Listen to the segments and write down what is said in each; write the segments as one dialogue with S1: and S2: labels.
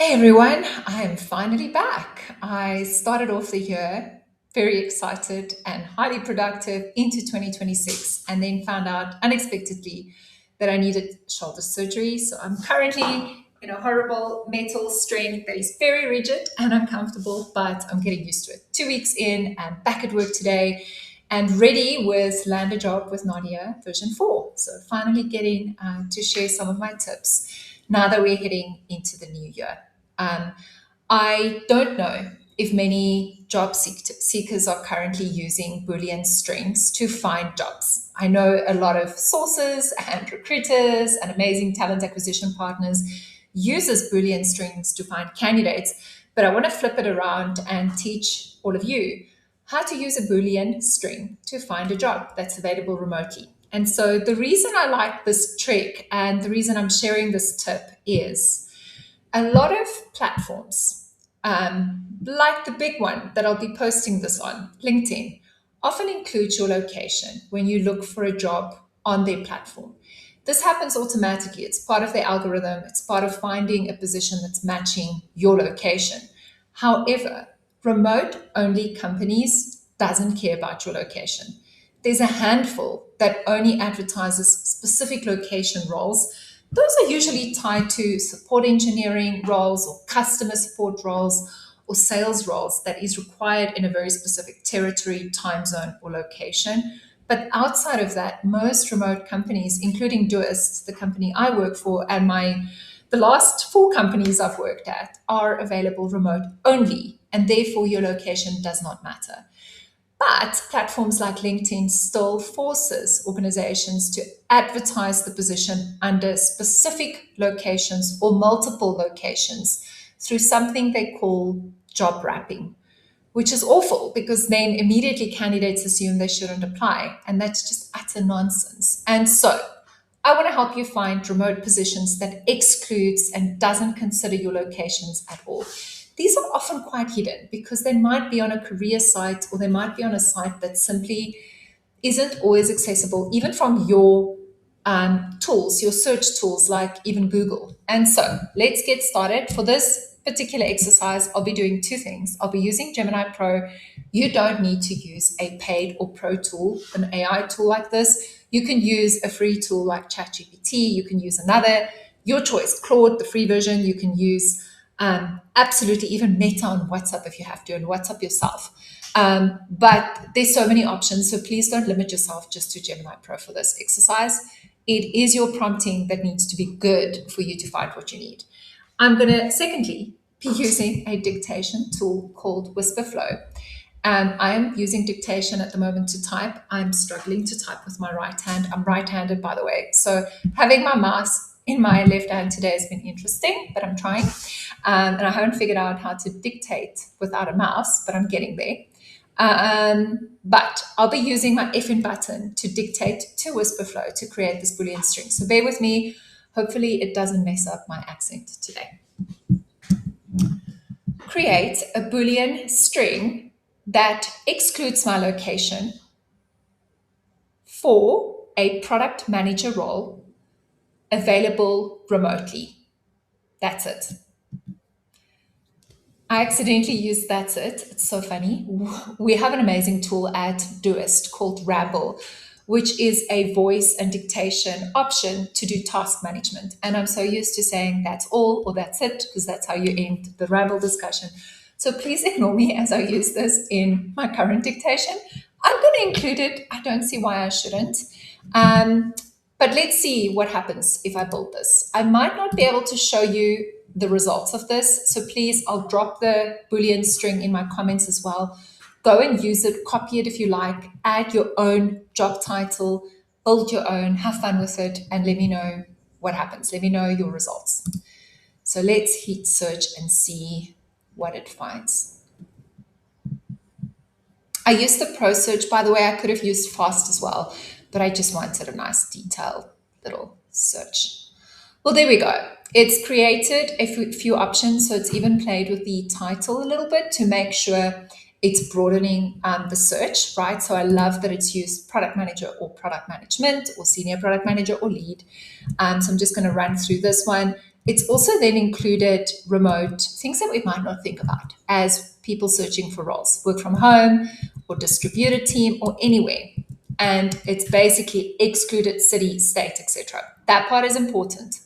S1: Hey everyone, I am finally back. I started off the year very excited and highly productive into 2026, and then found out unexpectedly that I needed shoulder surgery. So I'm currently in a horrible metal strength that is very rigid and uncomfortable, but I'm getting used to it. 2 weeks in and back at work today and ready with Land a Job with Nadia version 4. So finally getting to share some of my tips now that we're heading into the new year. Um, I don't know if many seekers are currently using Boolean strings to find jobs. I know a lot of sources and recruiters and amazing talent acquisition partners uses Boolean strings to find candidates, but I want to flip it around and teach all of you how to use a Boolean string to find a job that's available remotely. And so the reason I like this trick and the reason I'm sharing this tip is a lot of platforms, like the big one that I'll be posting this on, LinkedIn, often includes your location when you look for a job on their platform. This happens automatically. It's part of the algorithm. It's part of finding a position that's matching your location. However, remote only companies doesn't care about your location. There's a handful that only advertises specific location roles. Those are usually tied to support engineering roles or customer support roles or sales roles that is required in a very specific territory, time zone, or location. But outside of that, most remote companies, including Doist, the company I work for, and the last four companies I've worked at, are available remote only, and therefore your location does not matter. But platforms like LinkedIn still forces organizations to advertise the position under specific locations or multiple locations through something they call job wrapping, which is awful because then immediately candidates assume they shouldn't apply. And that's just utter nonsense. And so I want to help you find remote positions that excludes and doesn't consider your locations at all. These are often quite hidden because they might be on a career site or they might be on a site that simply isn't always accessible, even from your tools, your search tools, like even Google. And so let's get started. For this particular exercise, I'll be doing two things. I'll be using Gemini Pro. You don't need to use a paid or pro tool, an AI tool like this. You can use a free tool like ChatGPT. You can use another, your choice, Claude, the free version. You can use absolutely even Meta on WhatsApp if you have to, and WhatsApp yourself. But there's so many options, so please don't limit yourself just to Gemini Pro for this exercise. It is your prompting that needs to be good for you to find what you need. I'm going to, secondly, be using a dictation tool called Whisperflow. I'm using dictation at the moment to type. I'm struggling to type with my right hand. I'm right-handed, by the way. So having my mouse in my left hand today has been interesting, but I'm trying. And I haven't figured out how to dictate without a mouse, but I'm getting there. But I'll be using my F in button to dictate to Whisperflow to create this Boolean string. So bear with me. Hopefully it doesn't mess up my accent today. Create a Boolean string that excludes my location for a product manager role available remotely. That's it. I accidentally used that's it. It's so funny. We have an amazing tool at Doist called Ramble, which is a voice and dictation option to do task management. And I'm so used to saying that's all or that's it because that's how you end the Ramble discussion. So please ignore me as I use this in my current dictation. I'm going to include it. I don't see why I shouldn't. But let's see what happens if I build this. I might not be able to show you the results of this. So please, I'll drop the Boolean string in my comments as well. Go and use it, copy it if you like, add your own job title, build your own, have fun with it, and let me know what happens. Let me know your results. So let's hit search and see what it finds. I used the pro search, by the way. I could have used fast as well, but I just wanted a nice detailed little search. Well, there we go. It's created a few options, so it's even played with the title a little bit to make sure it's broadening the search, right? So I love that it's used product manager or product management or senior product manager or lead. So I'm just going to run through this one. It's also then included remote things that we might not think about as people searching for roles, work from home or distributed team or anywhere. And it's basically excluded city, state, etc. That part is important.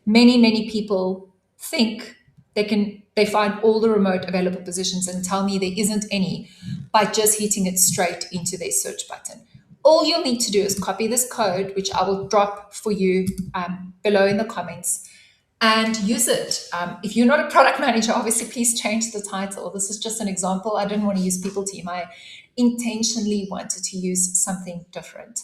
S1: Many people think they find all the remote available positions and tell me there isn't any by just hitting it straight into their search button. All you'll need to do is copy this code, which I will drop for you below in the comments, and use it. If you're not a product manager, obviously, please change the title. This is just an example. I didn't want to use people team. I intentionally wanted to use something different.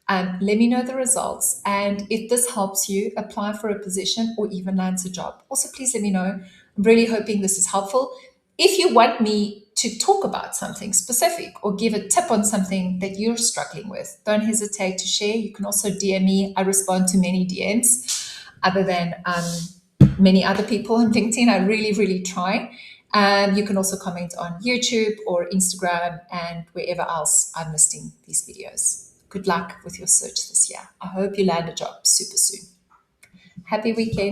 S1: Let me know the results. And if this helps you apply for a position or even land a job, also please let me know. I'm really hoping this is helpful. If you want me to talk about something specific or give a tip on something that you're struggling with, don't hesitate to share. You can also DM me. I respond to many DMs other than many other people on LinkedIn. I really try. You can also comment on YouTube or Instagram and wherever else I'm listing these videos. Good luck with your search this year. I hope you land a job super soon. Happy weekend.